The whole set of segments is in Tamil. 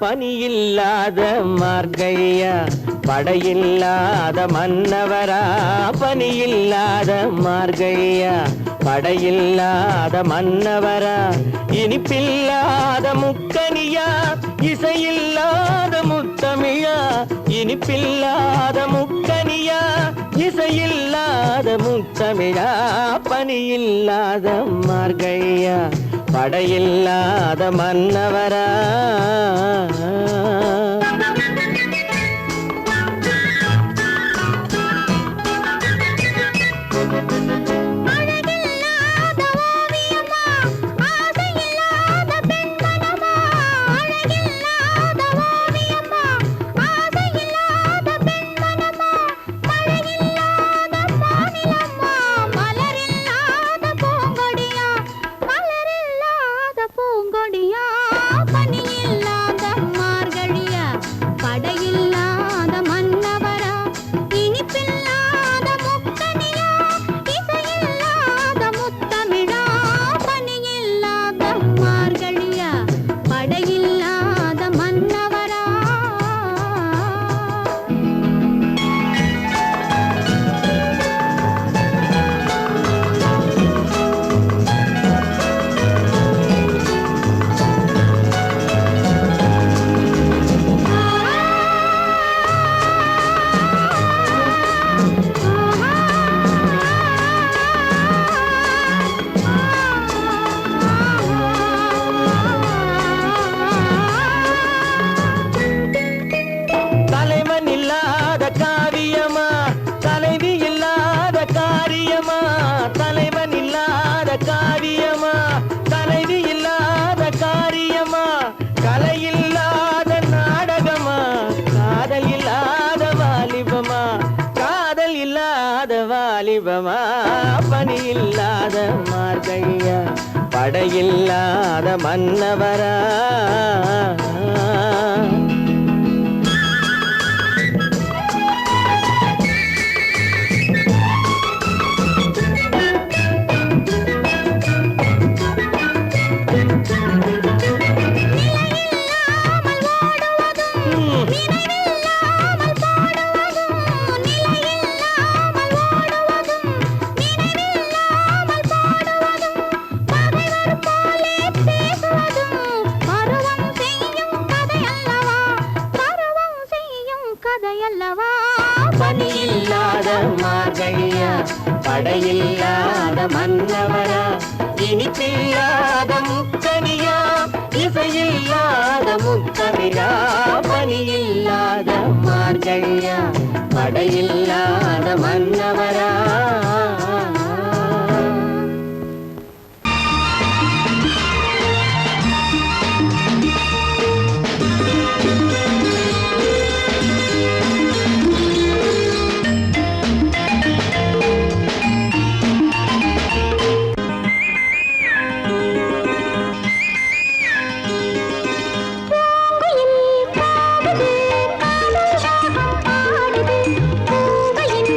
பனியில்லாத மார்கழியா படையில்லாத மன்னவரா பனியில்லாத மார்கழியா படையில்லாத மன்னவரா இனிப்பில்லாத முக்கனியா இசையில்லாத முத்தமிழா இனிப்பில்லாத முக்கனியா இசையில்லாத முத்தமிழா பனியில்லாத மார்கழியா படையில்லாத மன்னவரா காரியமா தலைவி இல்லாத காரியமா கலையில்லாத நாடகமா காதல் இல்லாத வாலிபமா காதல் இல்லாத வாலிபமா பணி இல்லாத மார்கழியா படையில்லாத மன்னவரா பனியில்லாத மார்கழியா படையில்லாத மன்னவரா இனிப்பில்லாத முக்கனியா இசையில்லாத முத்தமிழா பனியில்லாத மார்கழியா படையில்லாத மன்னவரா பூங்கையில்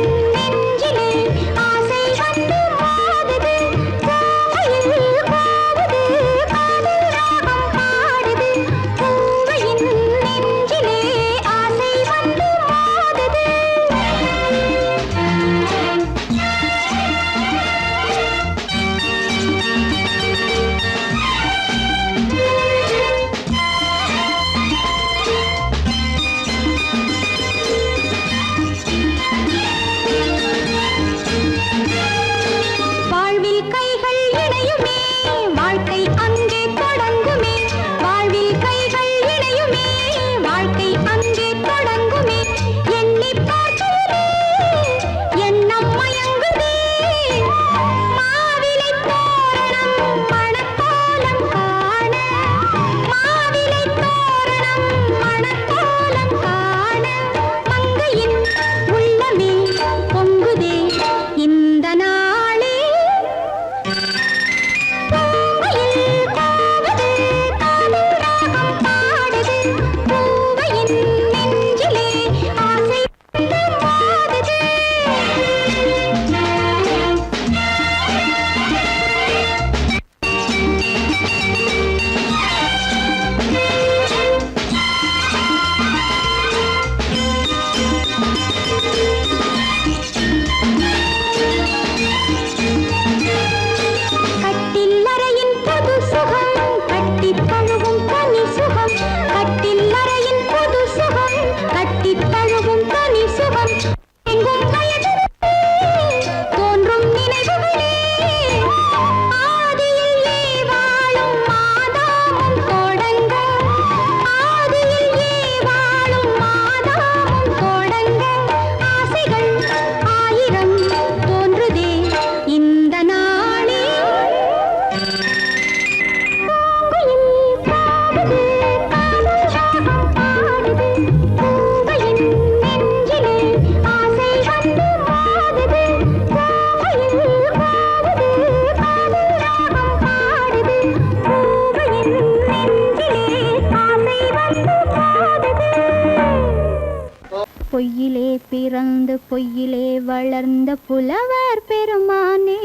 பொய்யிலே வளர்ந்த புலவர் பெருமானே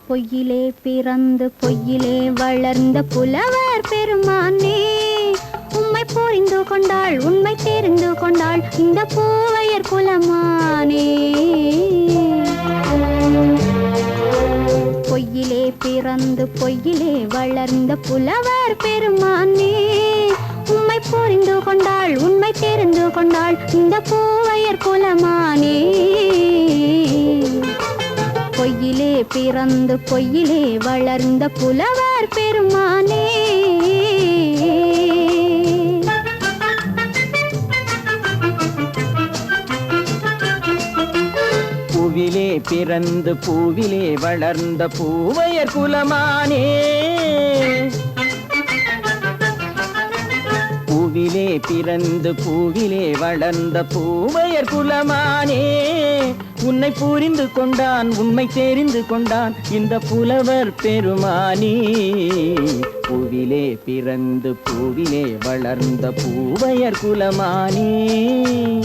பொய்யிலே பிறந்து பொய்யிலே வளர்ந்த புலவர் பெருமானே உம்மை புரிந்து கொண்டாள் உண்மை தெரிந்து கொண்டாள் இந்த பூவையர் குலமானே பொய்யிலே பிறந்து பொய்யிலே வளர்ந்த புலவர் பெருமானே உம்மை புரிந்து கொண்டாள் உண்மை தெரிந்து கொண்டாள் இந்த பூவையர் குலமானே பொய்யிலே பிறந்து பொய்யிலே வளர்ந்த புலவர் பெருமானே பூவிலே பிறந்து பூவிலே வளர்ந்த பூவையர் குலமானே பூவிலே பிறந்து பூவிலே வளர்ந்த பூவையர் குலமானே உன்னை புரிந்து கொண்டான் உண்மை தெரிந்து கொண்டான் இந்த புலவர் பெருமானே பூவிலே பிறந்து பூவிலே வளர்ந்த பூவையர் குலமானே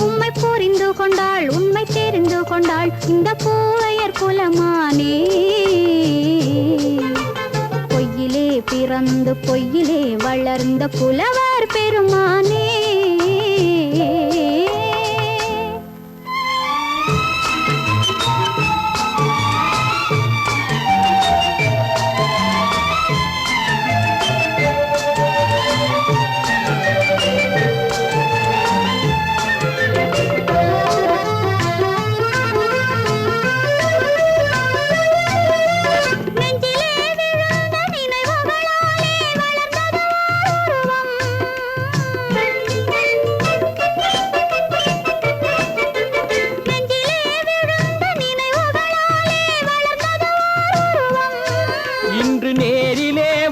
உம்மை புரிந்து கொண்டாள் உண்மை தெரிந்து கொண்டாள் இந்த பூவையர் குலமானே பொய்யிலே பிறந்து பொய்யிலே வளர்ந்த புலவர் பெருமானே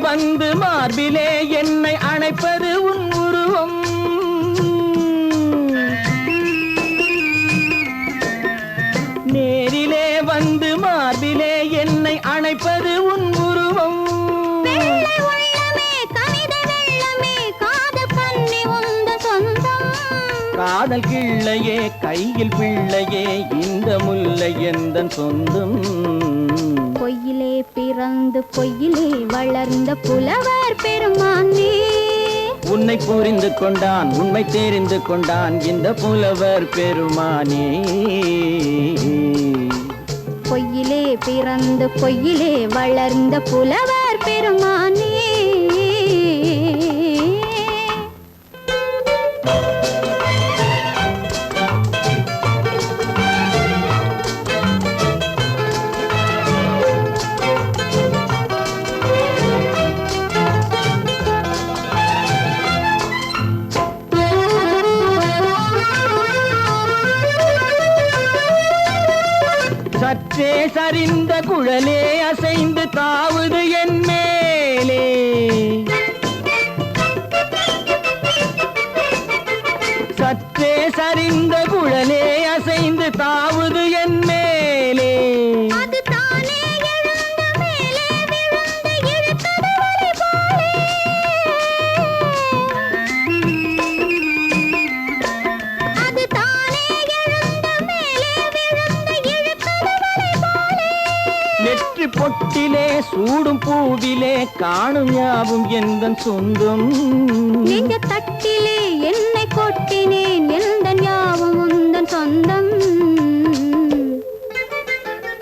வந்து மார்பிலே என்னை அணைப்பது உன் உருவம் நேரிலே வந்து மார்பிலே என்னை அணைப்பது உன் உருவம் காதல் கிள்ளையே கையில் பிள்ளையே இந்த முல்லை எந்தன் சொந்தம் பொய்யிலே பிறந்து பொய்யிலே வளர்ந்த புலவர் பெருமானே உன்னை புரிந்து கொண்டான் உண்மை தெரிந்து கொண்டான் இந்த புலவர் பெருமானே பொய்யிலே பிறந்து பொய்யிலே வளர்ந்த புலவர் பெருமானே சற்றே சரிந்த குழலே அசைந்து தாவுது என் மேலே சற்றே சரிந்த குழலே அசைந்து தாவுது என் மேலே நெற்றி பொட்டிலே சூடும் பூவிலே காணும் யாவும் எந்தன் சொந்தம் நெஞ்ச தட்டிலே என்னை கொட்டினேன் எந்தன் யாவும் உந்தன் சொந்தம்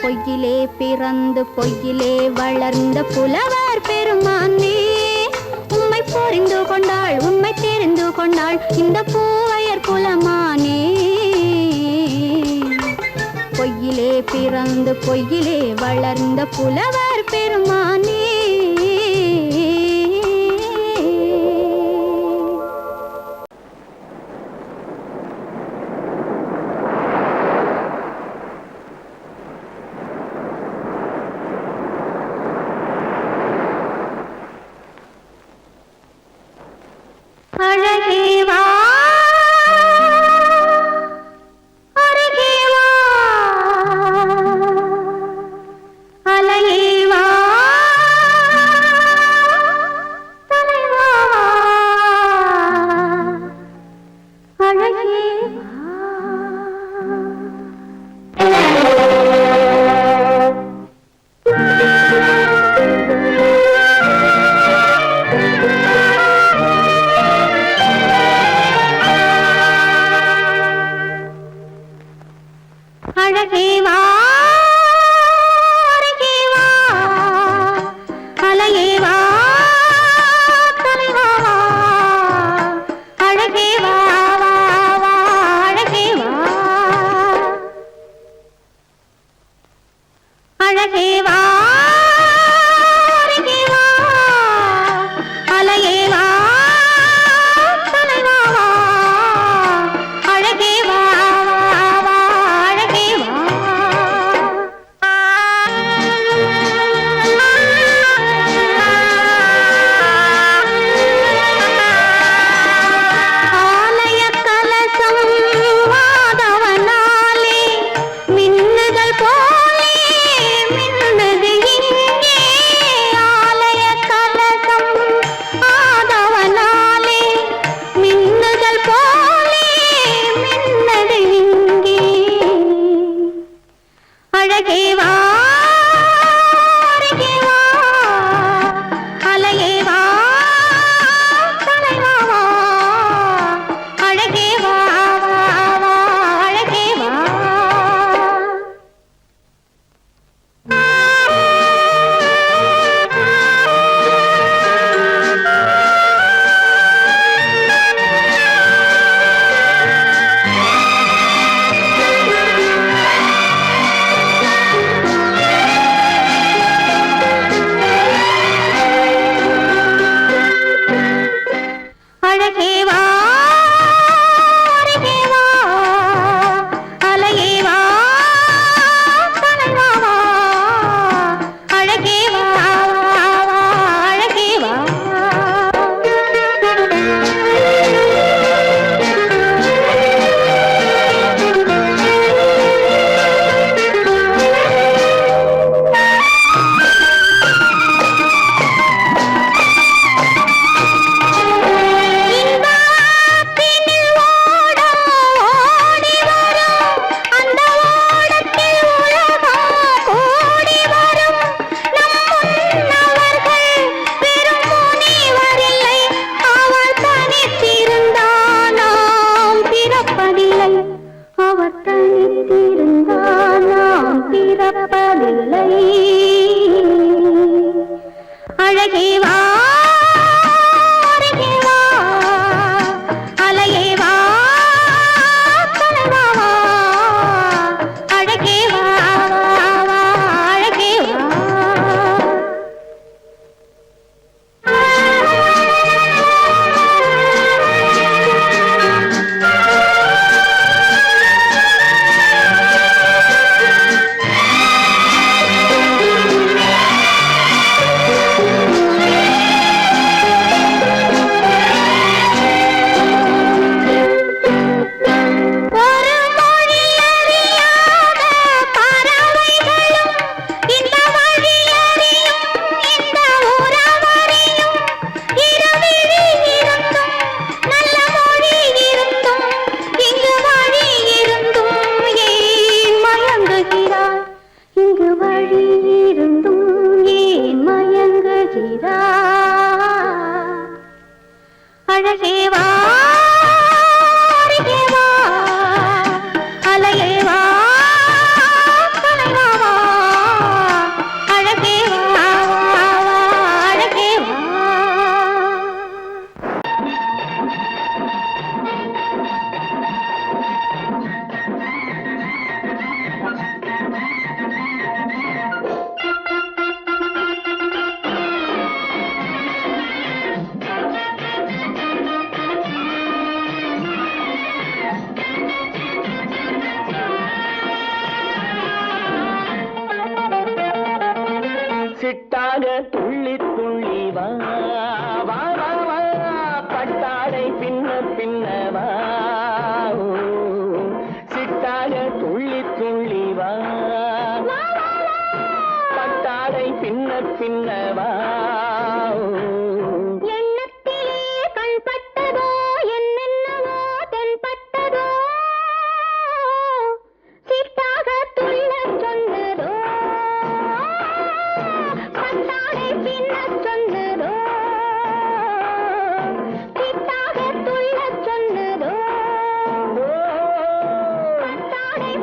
பொய்யிலே பிறந்து பொய்யிலே வளர்ந்த புலவர் பெருமானே உம்மை புரிந்து கொண்டாள் உண்மை தெரிந்து கொண்டாள் இந்த பூவையர் குலமானே பொய்யிலே பிறந்து பொய்யிலே வளர்ந்த புலவர் பெருமானே அழகே வா அருகே அழகே வா அருகே வா அலையே வா தலைவா வா அழகே வா வா வா அழகே வா அழகே வா அருகே வா அலையே வா தலைவா வா அழகே வா சிட்டாக துள்ளி துள்ளி வா வா வா வா பட்டாடை பின்ன பின்னவா சிட்டாக துள்ளி துள்ளி வா பட்டாடை பின்ன பின்னவா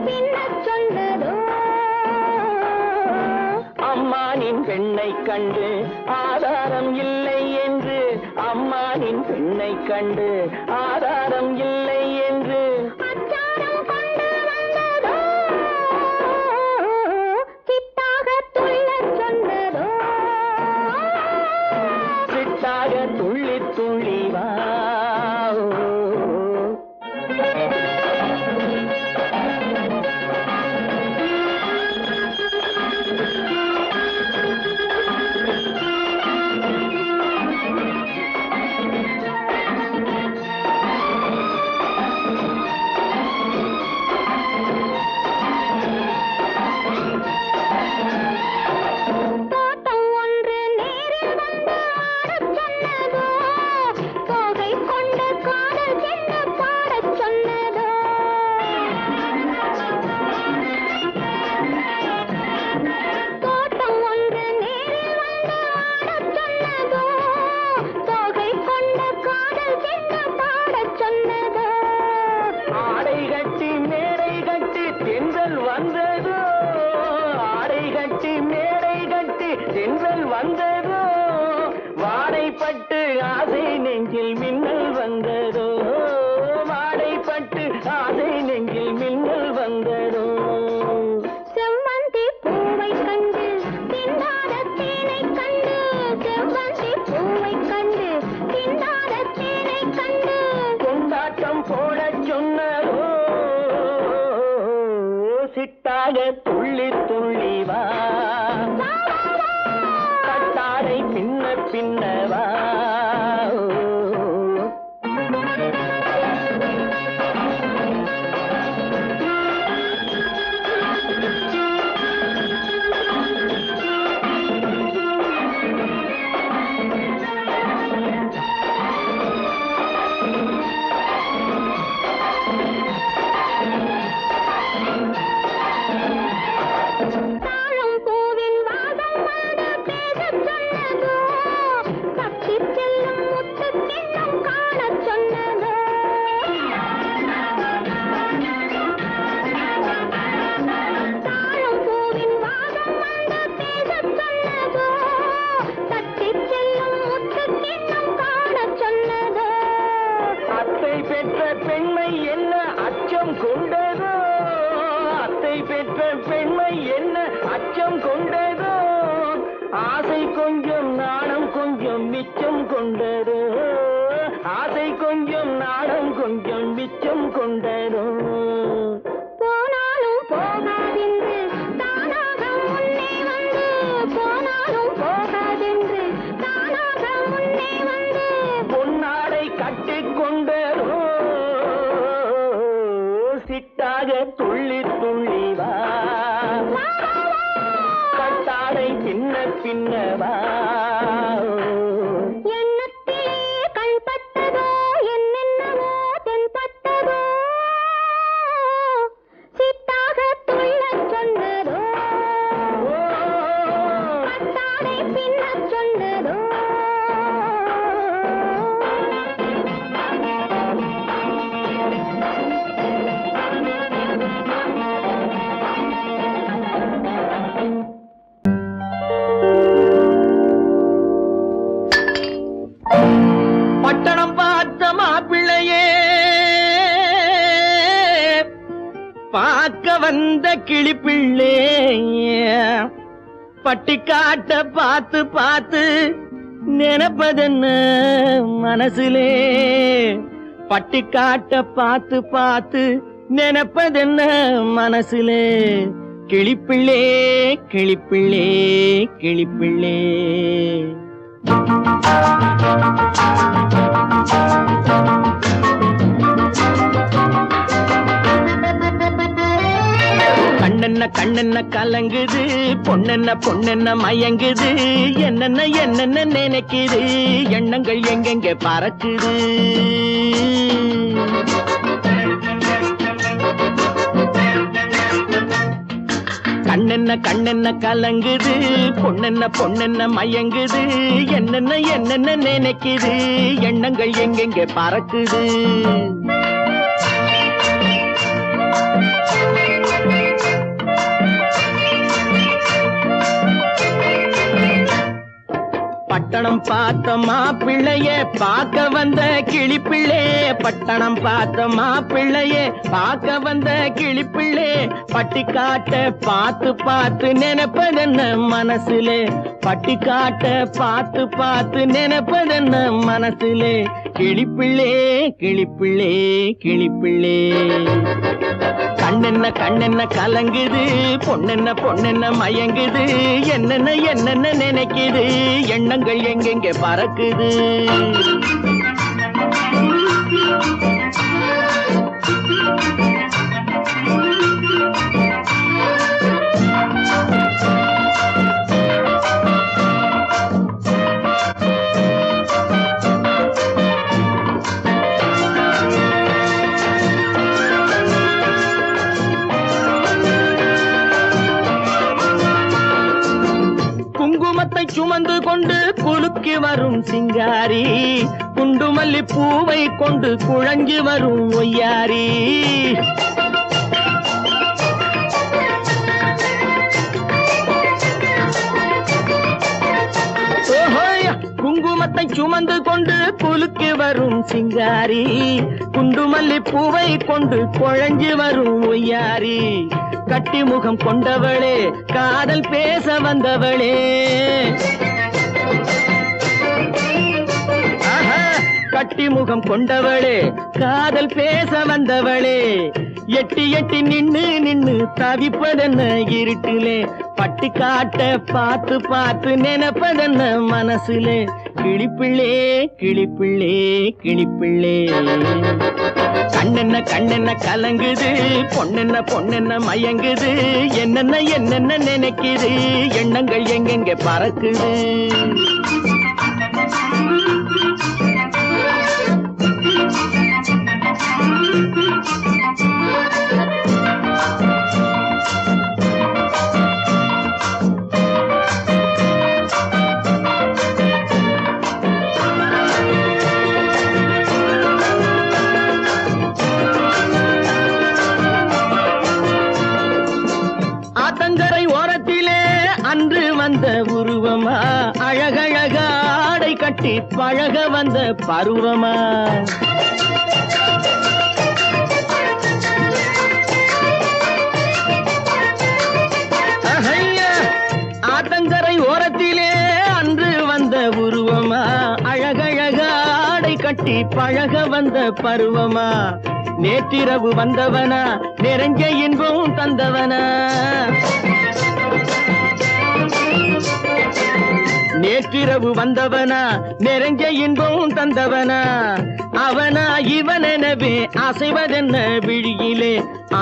பின் பின்னச் சொன்னதோ அம்மானின் பெண்ணை கண்டு ஆதாரம் இல்லை என்று அம்மானின் பெண்ணை கண்டு ஆதாரம் இல்லை என்று அச்சாரம் கொண்டு வந்ததோ சித்தாக துள்ளச் சொன்னதோ சித்தாக துள்ளி துள்ளி வா தோட்டம் ஒன்று நேரில் வந்து ஆடச் சொன்னதோ தோகை கொண்ட காதல் சென்று பாடச் சொன்னதோ தோட்டம் ஒன்று நேரில் வந்து ஆடச் சொன்னதோ தோகை கொண்ட காதல் சென்று பாடச் சொன்னதோ ஆடை கட்டி மேடை கட்டி தென்றல் வந்ததோ ஆடை கட்டி மேடை கட்டி தென்றல் வந்ததோ வாடைப்பட்டு ஆசை நெஞ்சில் மின்னல் வந்ததோ வாடைப்பட்டு ஆசை நெஞ்சில் மின்னல் வந்ததோ செவ்வந்தி பூவை கண்டு திண்டாத தேனை கண்டு செவ்வந்தி பூவை கண்டு திண்டாத தேனை கண்டு கொண்டாட்டம் போடச் சொன்னதோ சித்தாக துள்ளி துள்ளி வா கட்டாடை பின்ன பின்ன வா தாழம் பூவின் வாசம் வந்து பேசச் சொன்னதோ தப்பிச் செல்லும் முத்துக் கிண்ணம் காணச் சொன்னதோ தாழம் பூவின் வாசம் வந்து பேசச் சொன்னதோ தப்பிச் செல்லும் முத்துக் கிண்ணம் காணச் சொன்னதோ அத்தை பெற்ற பெண்மை என்ன அச்சம் கொண்டதோ அத்தை பெற்ற பெண்மை என்ன அச்சம் கொண்டதோ ஆசை கொஞ்சம் நாணம் கொஞ்சம் மிச்சம் கொண்டதோ ஆசை கொஞ்சம் நாணம் கொஞ்சம் மிச்சம் கொண்டதோ போனாலும் போகாதென்று தானாக முன்னே வந்து போனாலும் போகாதென்று தானாக முன்னே வந்து பொன்னாடை கட்டிக்கொண்டதோ சித்தாக துள்ளி துள்ளி வா கட்டாடை பின்ன பின்ன வா எண்ணத்திலே கண்பட்டதோ என்னென்னவோ தென்பட்டதோ சித்தாக துள்ளச் சொன்னதோ கட்டாடை பின்னச் சொன்னதோ பட்டணம் பார்த்த மாப்பிள்ளையே பார்க்க வந்த கிளிப்பிள்ளே பட்டிக்காட்ட பார்த்து பார்த்து நினைப்பதென்ன மனசுலே பட்டிக்காட்ட பார்த்து பார்த்து நினைப்பதென்ன மனசுலே கிளிப்பிள்ளே கிளிப்பிள்ளே கிளிப்பிள்ளே கண்ணென்ன கண்ணென்ன கலங்குது பொண்ணென்ன பொண்ணென்ன மயங்குது என்னென்ன என்னென்ன நினைக்குது எண்ணங்கள் எங்கெங்க பறக்குது கண்ணென்ன கண்ணென்ன கலங்குது பொண்ணென்ன பொண்ணென்ன மயங்குது என்னென்ன என்னென்ன நினைக்குது எண்ணங்கள் எங்கெங்க பறக்குது பட்டணம் பார்த்த மாப்பிள்ளையே பார்க்க வந்த கிளிப்பிள்ளே, பட்டணம் பார்த்த மாப்பிள்ளையே பார்க்க வந்த கிளிப்பிள்ளே, பட்டிக்காட்ட பார்த்து பார்த்து நினைப்பதென்ன மனசுலே, பட்டிக்காட்ட பார்த்து பார்த்து நினைப்பதென்ன மனசுலே, கிளிப்பிள்ளே கிளிப்பிள்ளே கிளிப்பிள்ளே. கண்ணென்ன கண்ணென்ன கலங்குது, பொண்ணென்ன பொண்ணென்ன மயங்குது, என்னென்ன என்னென்ன நினைக்குது, எண்ணங்கள் எங்கெங்க பறக்குது. குங்குமத்தை சுமந்து கொண்டு குலுக்கி வரும் சிங்காரி, குண்டுமல்லி பூவை கொண்டு குழஞ்சி வரும் ஒய்யாரி. குங்குமத்தை சுமந்து கொண்டு குலுக்கி வரும் சிங்காரி, குண்டுமல்லி பூவை கொண்டு குழஞ்சி வரும் ஒய்யாரி. கட்டி முகம் கொண்டவளே, காதல் பேச வந்தவளே, கட்டி முகம் கொண்டவளே, காதல் பேச வந்தவளே, எட்டி எட்டி நின்னு நின்னு தவிப்பதென்ன இருட்டிலே, பட்டி காட்ட பார்த்து பார்த்து நினைப்பதென்ன மனசுலே, கிளிப்பிள்ளே கிளிப்பிள்ளே கிளிப்பிள்ளே. கண்ணென்ன கண்ணென்ன கலங்குது, பொண்ணென்ன பொண்ணென்ன மயங்குது, என்னென்ன என்னென்ன நினைக்குது, எண்ணங்கள் எங்கெங்க பறக்குது. ஆத்தங்கரை ஓரத்திலே அன்று வந்த உருவமா, அழகழக ஆடை கட்டி பழக வந்த பருவமா. ஆத்தங்கரை ஓரத்திலே அன்று வந்த உருவமா, அழகழக ஆடை கட்டி பழக வந்த பருவமா. நேற்றிரவு வந்தவனா, நிறைஞ்ச இன்பம் தந்தவனா, நேற்றிரவு வந்தவனா, நிறைஞ்ச இன்பம் தந்தவனா. அவனா இவனெனவே அசைவதென்ன விழியிலே,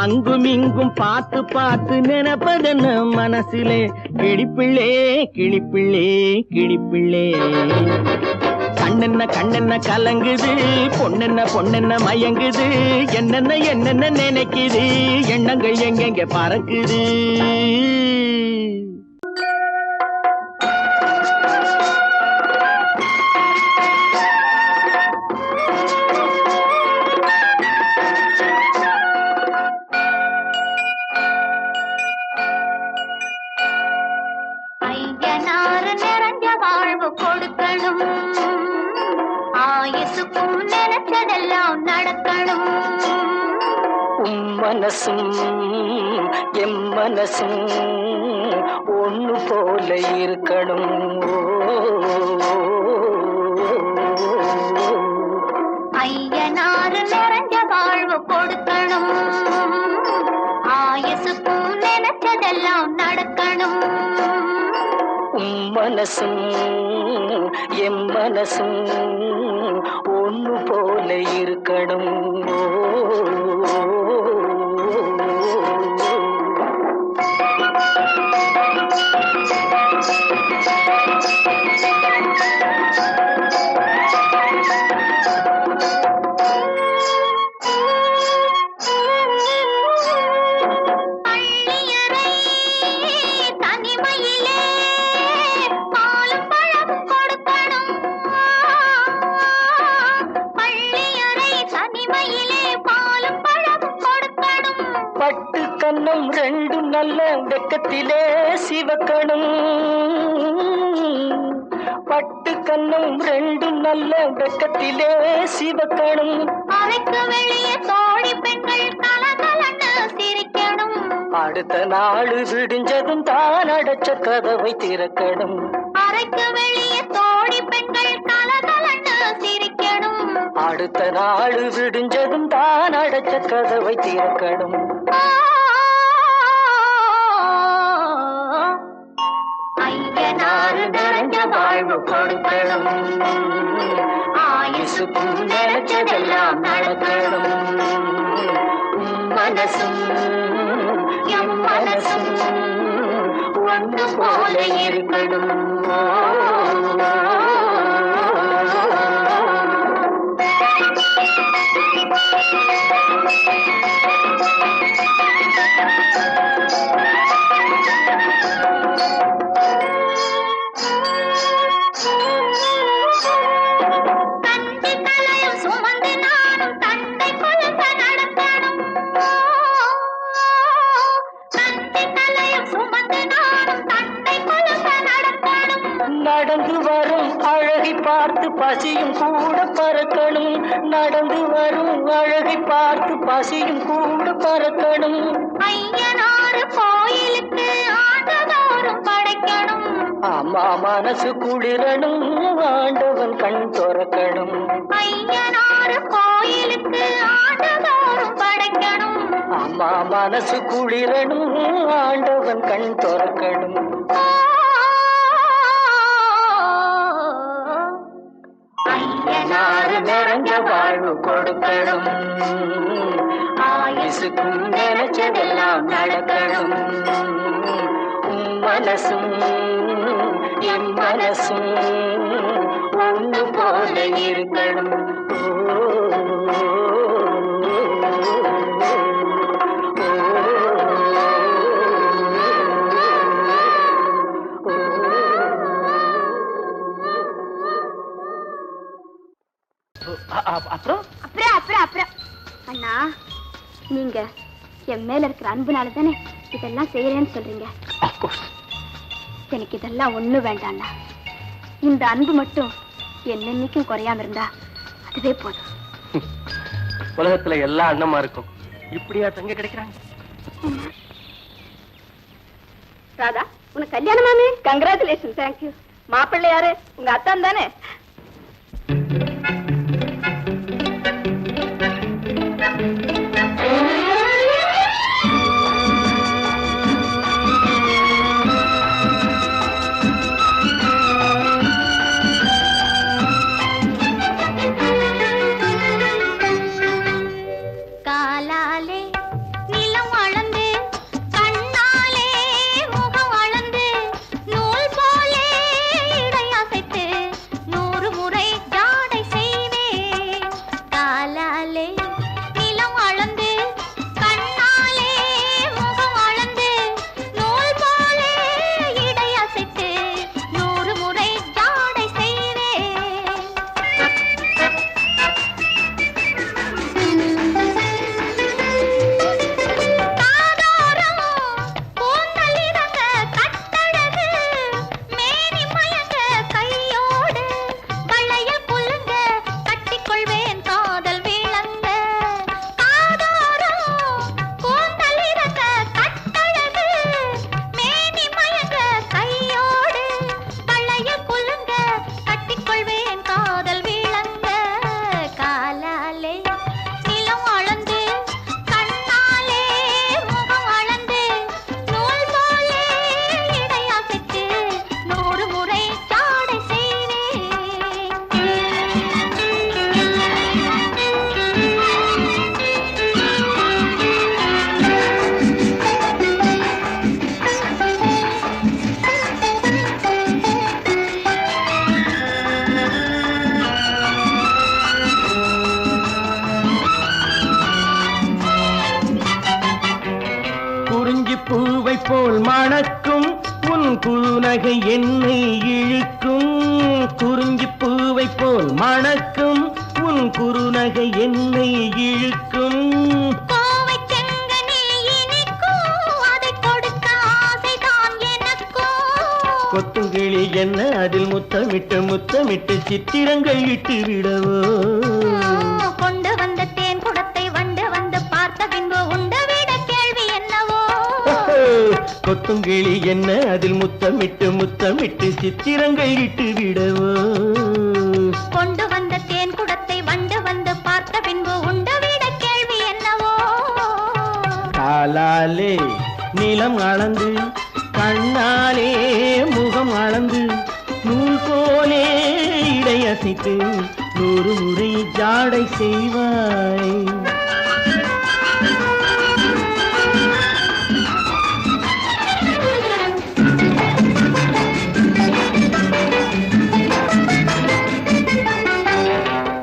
அங்கும் இங்கும் பார்த்து பார்த்து நினைப்பதென்ன மனசிலே, கிளிப்பிள்ளே கிளிப்பிள்ளே கிளிப்பிள்ளே. கண்ணென்ன கண்ணென்ன கலங்குது, பொண்ணென்ன பொண்ணென்ன மயங்குது, என்னென்ன என்னென்ன நினைக்குது, எண்ணங்கள் எங்கெங்க பறக்குது. ஐயனார் நிறைஞ்ச வாழ்வு கொடுக்கணும், ஆயுசுக்கும் நினைச்சதெல்லாம் நடக்கணும். மனசும் எம் மனசும் ஒண்ணு போல இருக்கணும். ஐயனார் நிறைஞ்ச வாழ்வு கொடுக்கணும், ஆயுசுக்கும் நினைச்சதெல்லாம் நடக்கணும். மனசும் எம் மனசும் ஒண்ணு போல இருக்கணும். பட்டு கண்ணம் ரெண்டு நல்ல வெக்கத்திலே சிவக்கணும், பட்டு கண்ணும் ரெண்டும் நல்ல வெக்கத்திலே சிவக்கணும். அறைக்கு வெளியே தோழி பெண்கள் கலகலன்னு சிரிக்கணும். அடுத்த நாள் விடிஞ்சதும் தான் அடைச்ச கதவை திறக்கணும். அறைக்கு வெளியே தோழி பெண்கள் கலகலன்னு சிரிக்கணும். அடுத்த நாள் விடிஞ்சதும் தான் அடைச்ச கதவை திறக்கணும். ஐயனாறு நிறைஞ்ச வாழ்வு கொடுக்கணும். ஆயுசுக்கும் நினைச்சதெல்லாம் நடக்கணும். மனசும் எம் மனசும் ஒன்று போல இருக்கணும். நடந்து வரும் அழகை பார்த்து பசியும் கூட பறக்கணும். நடந்து வரும் அழகை பார்த்து பசியும் கூட பறக்கணும். ஐயனாறு கோயிலுக்கு ஆண்டதோறும் படைக்கணும். அம்மா மனசு குளிரணும். ஆண்டவன் கண் துறக்கணும். ஐயனாறு கோயிலுக்கு ஆண்டதோறும் படைக்கணும். அம்மா மனசு குளிரணும். ஆண்டவன் கண் துறக்கணும். ஐயனாறு நிறைஞ்ச வாழ்வு கொடுக்கணும். ஆயுசுக்கும் நினைச்சதெல்லாம் நடக்கணும். மனசும் என் மனசும் ஒன்று போல இருக்கணும். அப்புறம் அண்ணா, நீங்க என் மேல இருக்கிற அன்புனால தானே இதெல்லாம் செய்யறேன்னு சொல்றீங்க. எனக்கு இதெல்லாம் ஒண்ணு வேண்டாம்ண்ணா. இந்த அன்பு மட்டும் என்னன்னைக்கும் குறையாம இருந்தா அதுவே போதும். உலகத்துல எல்லா அண்ணமா இருக்கும். இப்படியா தங்க கிடைக்கிறாங்க? ராதா, உனக்கு கல்யாணமாமே? கங்க்ராச்சுலேஷன். தேங்க்யூ. மாப்பிள்ளை யாரு? உங்க அத்தான் தானே? காலாலே நிலம் அளந்து கண்ணாலே முகம் அளந்து நூல் போலே இடை அசைத்து 100 முறை ஜாடை செய்வேன். காலாலே நிலம் அளந்து கண்ணாலே முகம் அளந்து நூல் போலே இடை அசைத்து 100 முறை ஜாடை செய்வேன். பூவை போல் மணக்கும் உன் புன்னகை என்னை இழுக்கும். குறிஞ்சி பூவை போல் மணக்கும் உன் குறுநகை என்னை இழுக்கும். கொத்துங்கிளி என்ன அதில் முத்தமிட்டு முத்தமிட்டு சித்திரங்கள் இட்டு விடவோ கொண்டு வந்த தேன் குடத்தை வண்டு வந்து பார்த்த பின்பு உண்டு விட கேள்வி என்னவோ கொத்துங்கிளி என்ன அதில் முத்தமிட்டு முத்தமிட்டு சித்திரங்கள் இட்டு விடவோ கொண்டு வந்த தேன் குடத்தை வண்டு வந்து பார்த்த பின்பு உண்டு விட கேள்வி என்னவோ காலாலே நிலம் அளந்து கண்ணாலே முகம் அளந்து நூல் போலே இடையசைத்து 100 முறை ஜாடை செய்வாய்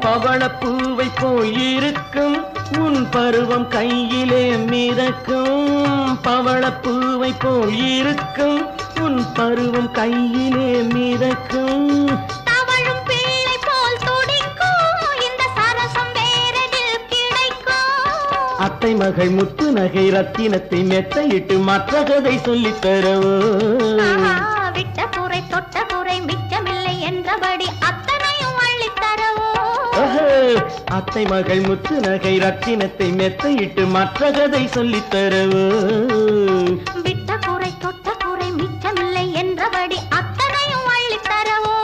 பவளப்பூவை போயிருக்கும் உன் பருவம் கையிலே மிதக்கும் பவளப்பூவை போயிருக்கும் உன் பருவம் கையிலே மிதக்கும் தவழும் பிள்ளை போல் துடிக்கும் இந்த சரசம் வேறெதில் கிடைக்கும் அத்தை மகள் முத்து நகை ரத்தினத்தை மெத்தையிட்டு மற்ற கதை சொல்லித் தரவோ விட்ட குறை தொட்ட குறை மிச்சமில்லை என்றபடி அத்தனையும் அள்ளித் தரவோ அத்தை மகள் முத்து நகை ரத்தினத்தை மெத்தையிட்டு மற்ற கதை சொல்லித் தரவோ விட்ட குறை தொட்ட குறை மிச்சமில்லை என்றபடி அத்தனையும் அள்ளித் தரவோ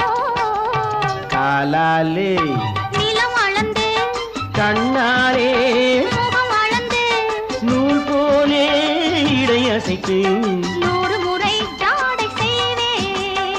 காலாலே நிலம் அளந்து கண்ணாலே முகம் அளந்து நூல் போலே இடையசைத்து 100 முறை ஜாடை செய்வேன்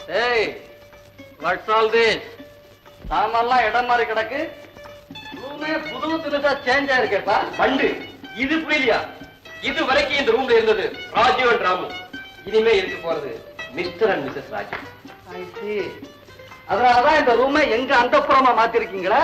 Hey, what's all this? சாமெல்லாம் இடம் மாதிரி கிடக்கு ரூமே புது புதுசா சேஞ்ச் ஆயிருக்கேப்பா பண்டு இது புரியலையா இது வரைக்கும் இந்த ரூம்ல இருந்தது ராஜீவ் அண்ட் ராமு இனிமே இருக்க போறது மிஸ்டர் அண்ட் மிஸ்ஸஸ் ராஜீவ் அதனாலதான் இந்த ரூமை எங்க அந்தப்புறமா மாத்திருக்கீங்களா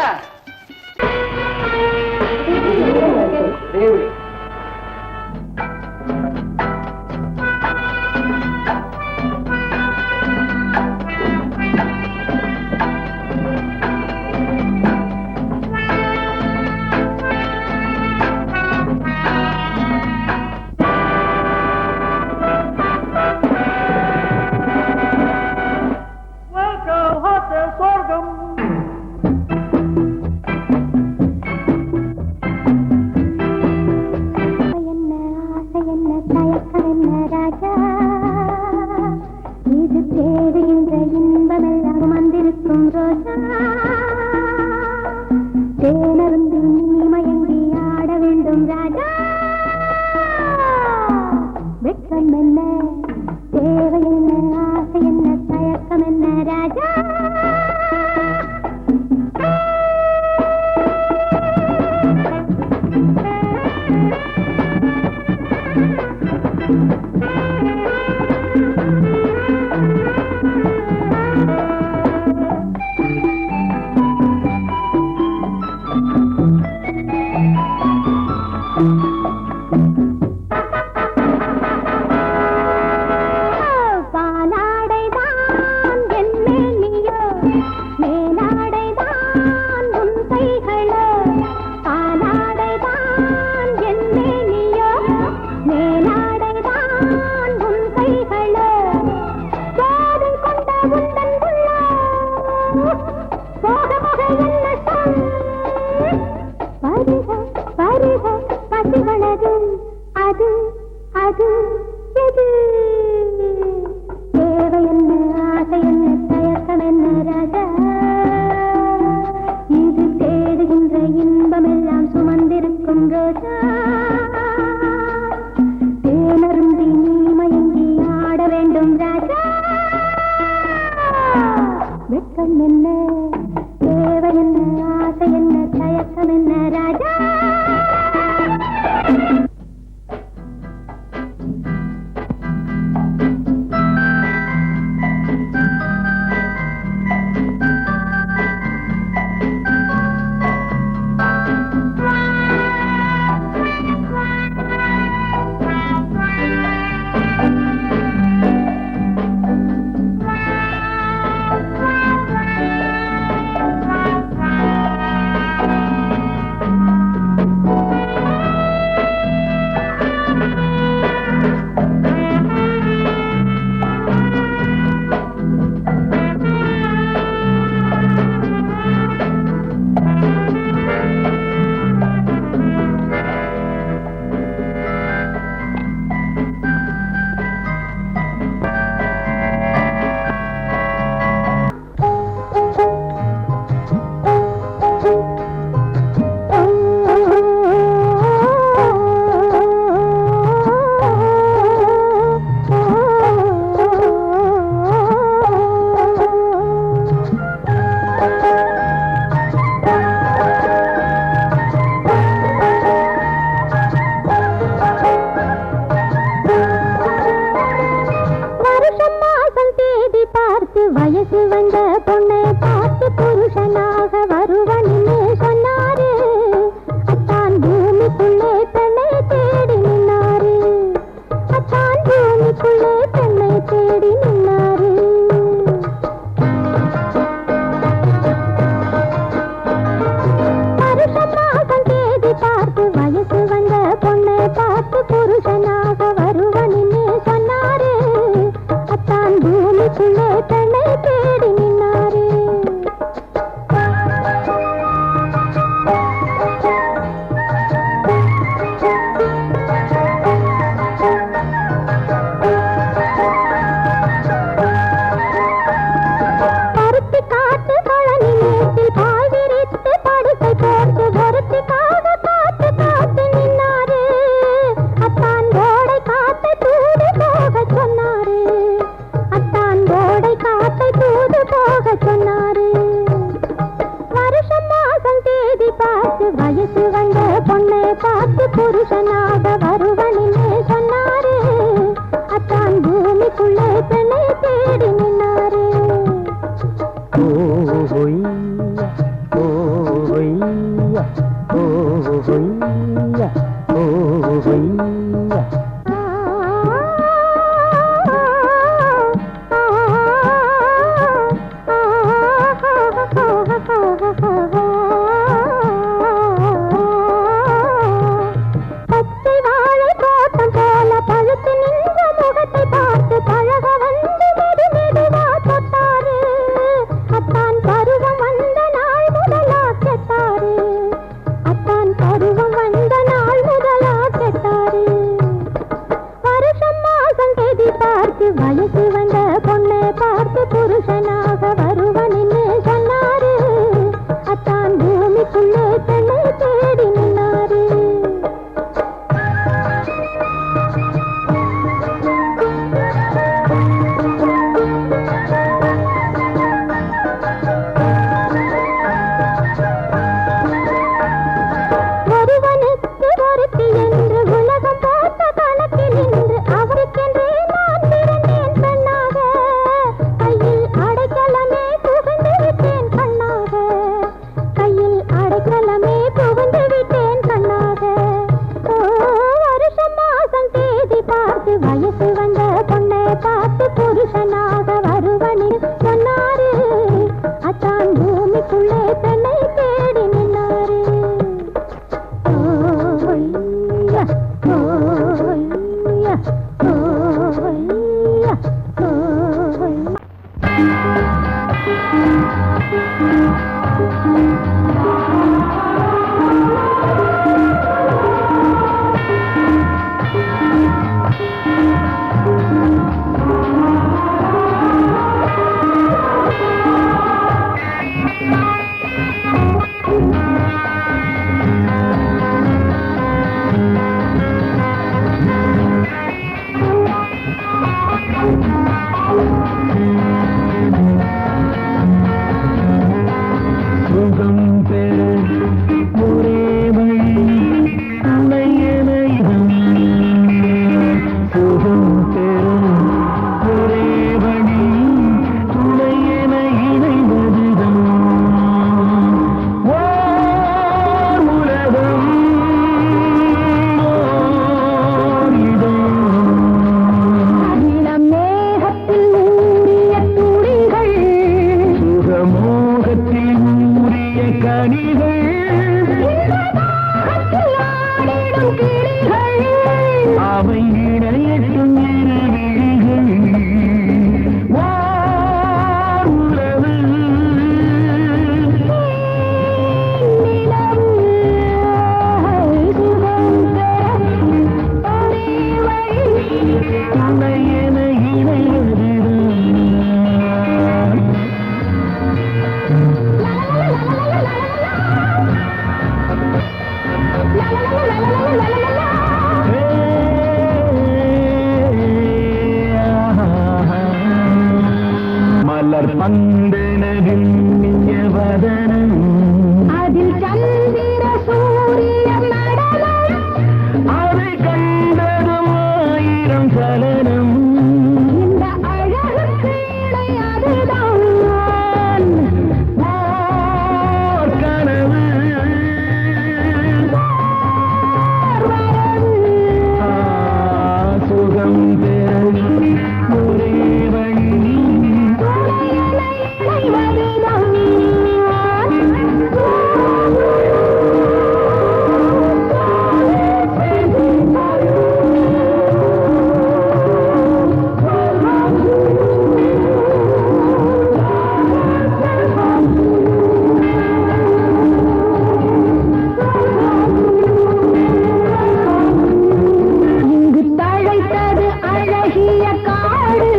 சுகம் பெற ஒரே வழி துணை எனைதான் சுகம் பெற ஒரே வழி துணை என இணைவதுதான் ஓர் உலகம் ஓர் இடம் இளம் மேகத்தில் ஊறிய துளிகள் சுகமோகத்தில் ஊறிய கனிகள் ஆடிடும் கிளிகள் அவை இணையட்டும் இரு விழிகள் ஓர் உறவு நிலம் சுகம் பெற ஒரே வழி துணை என இணைவதுதான் மலர் பந்தனவில் வதனம் அதில் சந்திர சூரிய நடனம் அதை கண்டதும் ஆயிரம் சலனம் இந்த அழகுக்கு இணை அதுதான் ஓர் கனவு சுகம் பெற ஒரே வழி இங்கு தழைத்தது அழகிய காடு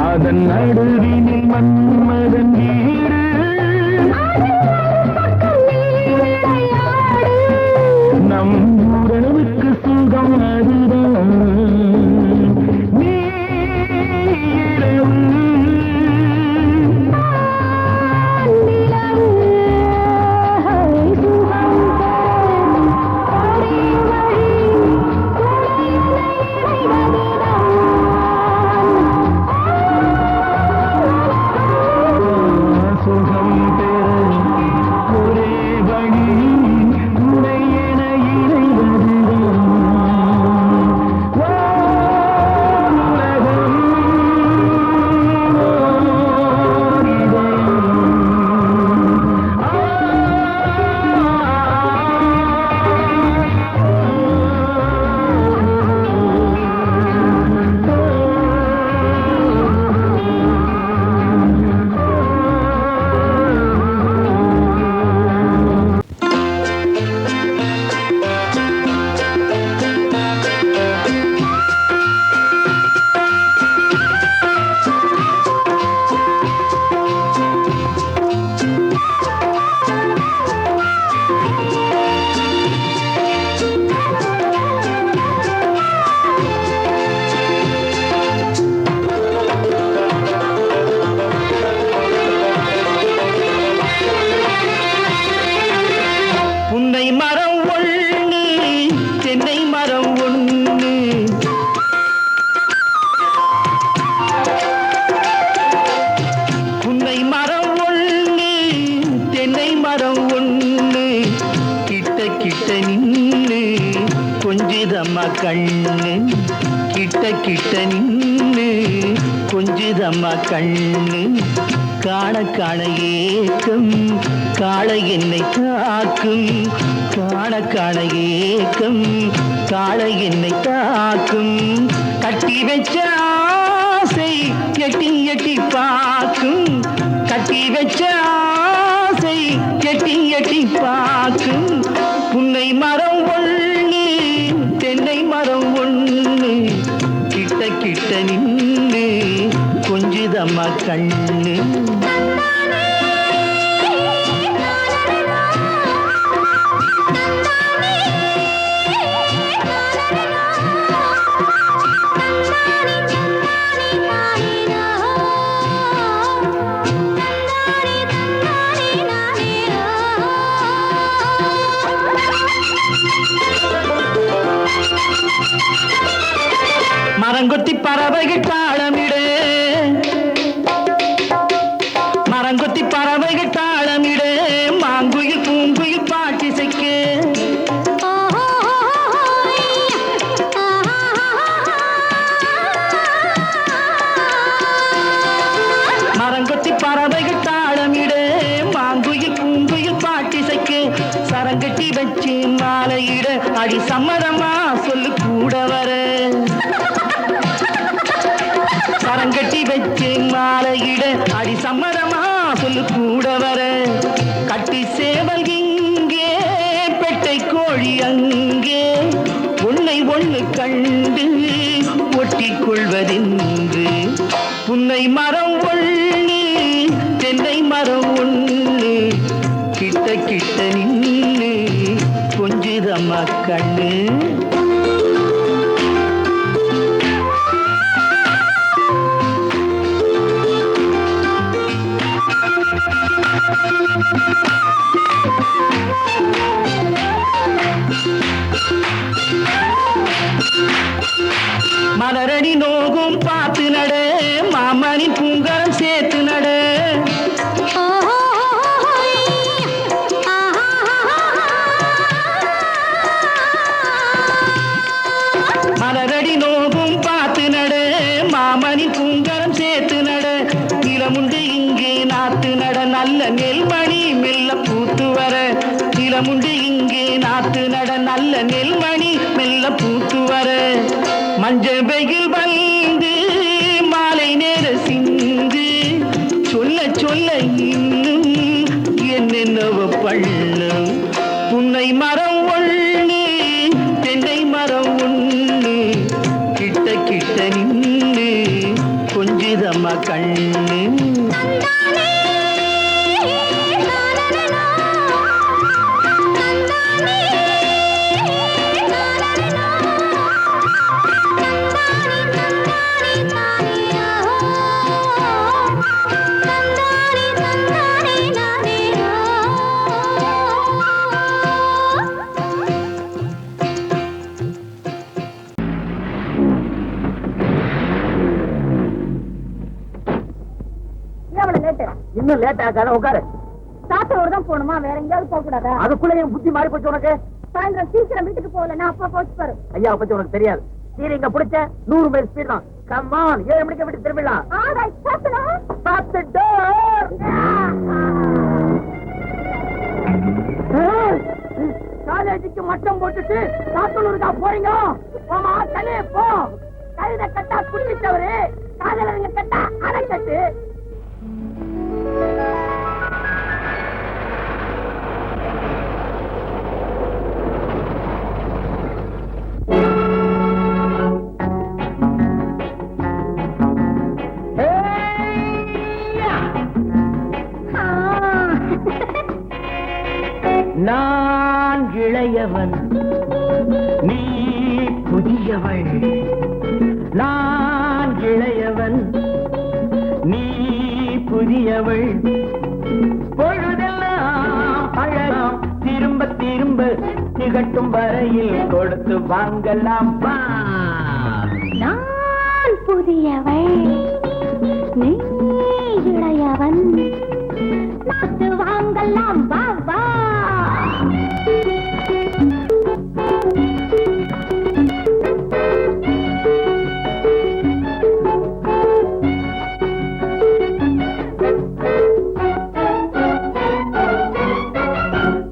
அதன் நடுவினில் மன்மதன் வீடு பக்கம் நீ விளையாடு நம் உறவுக்கு சுகம் அதுதான் நீரவு நிலம் சுகம் பெற ஒரே வழி துணை இணைவதுதான் சுகம் பெற ஒரே வழி துணை என இணைவதுதான் ஓர் உலகம் ஓர் இதயம். புன்னை மரம் ஒண்ணு தென்னை மரம் ஒண்ணு புன்னை மரம் ஒண்ணு தென்னை மரம் ஒண்ணு கிட்ட கிட்ட நின்னு கொஞ்சுதம்மா கண்ணு கிட்ட கிட்ட நின்னு கொஞ்சுதம்மா கண்ணு காண காண ஏக்கம் காளை என்னை தாக்கும் காண காண ஏக்கம் காளை என்னை தாக்கும் கட்டி வச்ச ஆசை எட்டி எட்டி பார்க்கும் கட்டி வச்ச ஆசை எட்டி எட்டி பார்க்கும் புன்னை மரம் ஒண்ணு தென்னை மரம் ஒண்ணு கிட்ட கிட்ட நின்னு கொஞ்சுதம்மா கண்ணு நானே பறவைகள் தாளமிடு, மரங்கொத்தி பறவைகள் தாளமிடு, மாங்குயில் பூங்குயில் பாட்டிசைக்கு. மரங்கொத்தி பறவைகள் தாளமிடு, மாங்குயில் பூங்குயில் பாட்டிசைக்கு. சரங்கட்டி வச்சு மாலையிட அடி சம்மதமா சொல்லு கூட வர. சரங்கட்டி வச்சு மாலையிட அடி சம்மதமா சொல்லு கூட வர. கட்டி சேவல் இங்கே பெட்டை கோழி அங்கே, உன்னை ஒண்ணு கண்டு ஒட்டிக் கொள்வதென்று. புன்னை மரம் ஒண்ணு தென்னை மரம் ஒண்ணு, கிட்ட கிட்ட நின்னு கொஞ்சிதம்மா கண்ணு. மலரடி நோகும் பார்த்து நட, மாமணி பூங்கரம் சேர்த்து நட. மலரடி நோகும் பார்த்து நட, மாமணி பூங்கரம் சேர்த்து நட. நிலமுண்டு இங்கே நாத்து நட, நல்ல நெல்மணி மெல்ல பூத்து வர. நிலமுண்டு இங்கே நாத்து நட, நல்ல நெல்மணி மெல்ல பூத்து வர. மஞ்ச வெயில் வந்து மாலை நேர சிந்து, சொல்ல சொல்ல இன்னும் என்னென்னவ பண்ணும். புன்னை மரம் ஒண்ணு தென்னை மரம் ஒண்ணு, கிட்ட கிட்ட நின்னு கொஞ்சிதம்மா கண்ணு. இன்னும் லேட் ஆகாத உட்காரு. சாத்தோடு தான் போகணுமா, வேற எங்கேயாவது போக கூடாதா? அதுக்குள்ள என் புத்தி மாறி போச்சு உனக்கு. சாயந்தரம் சீக்கிரம் வீட்டுக்கு போகல, நான் அப்பா போச்சு பாரு. ஐயா பத்தி உனக்கு தெரியாது. நீங்க பிடிச்ச 100 மைல் ஸ்பீட் தான். கம்மான் 7 மணிக்கு வீட்டுக்கு திரும்பிடலாம். காலேஜுக்கு மட்டம் போட்டுட்டு சாத்தனூருக்கா போறீங்க? போமா தலே போ. கழுத கட்டா குடிச்சவரு, காதலங்க கட்டா அரைக்கட்டு. நான் இளையவன், நீ புதியவள். நான் இளையவன், நீ புதியவள். பொழுதெல்லாம் பழகம் திரும்ப திரும்ப திகட்டும் வரையில் கொடுத்து வாங்கலாம். நான் புதியவள், நீ இளையவன், நாத்து வாங்கலாம். வா வா.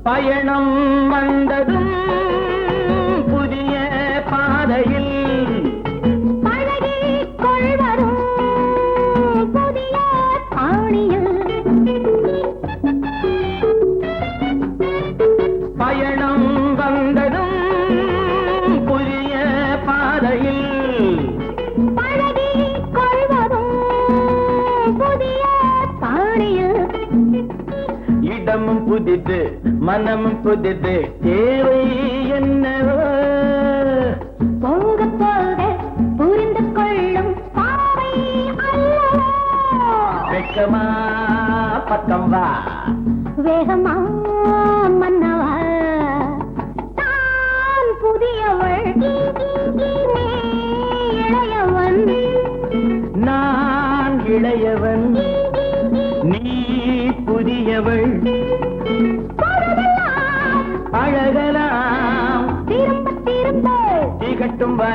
பயணம் வந்ததும் புதிய பாதையில் பழகிக் கொள்வதும் புதிய பாணியில். பயணம் வந்ததும் புதிய பாதையில் பழகிக் கொள்வதும் புதிய பாணியில். இடமும் புதிது மனமும் புதிது, தேவை என்னவோ போக போக புரிந்து கொள்ளும் பாவை அல்லவோ. வெக்கமா பக்கம் வா, வேகமா மன்னவா. நான் புதியவள், நீ இளையவன்.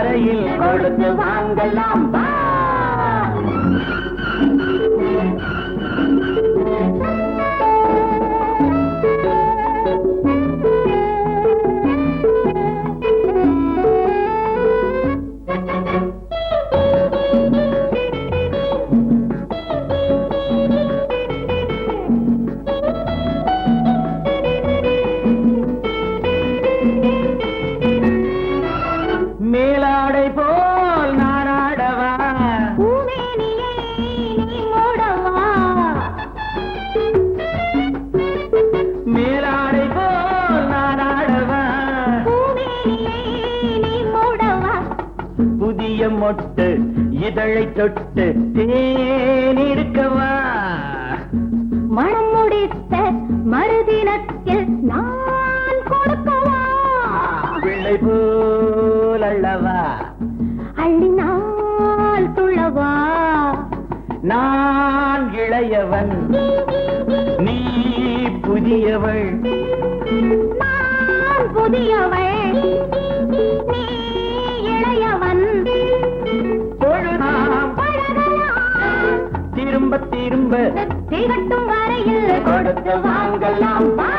வரையில் கொடுத்து வாங்கலாம் வா. மேலாடை போல் நானாடவா, பூமேனியை நீ மூடவா, மேலாடை போல் நானாடவா, பூமேனியை நீ மூடவா, புதிய மொட்டு இதழை தொட்டு தேனிருக்கவா, மனம் முடித்த மறுதினத்தில் நான் கொடுக்கவா, பிள்ளை போல் அல்லவா, அள்ளினால் துள்ளவா, நான் இளையவன் நீ புதியவள், நான் புதியவள் நீ இளையவன், பொழுதாம் பழகலாம் திரும்ப திரும்ப திகட்டும் வரையில் கொடுத்து வாங்கலாம் வா.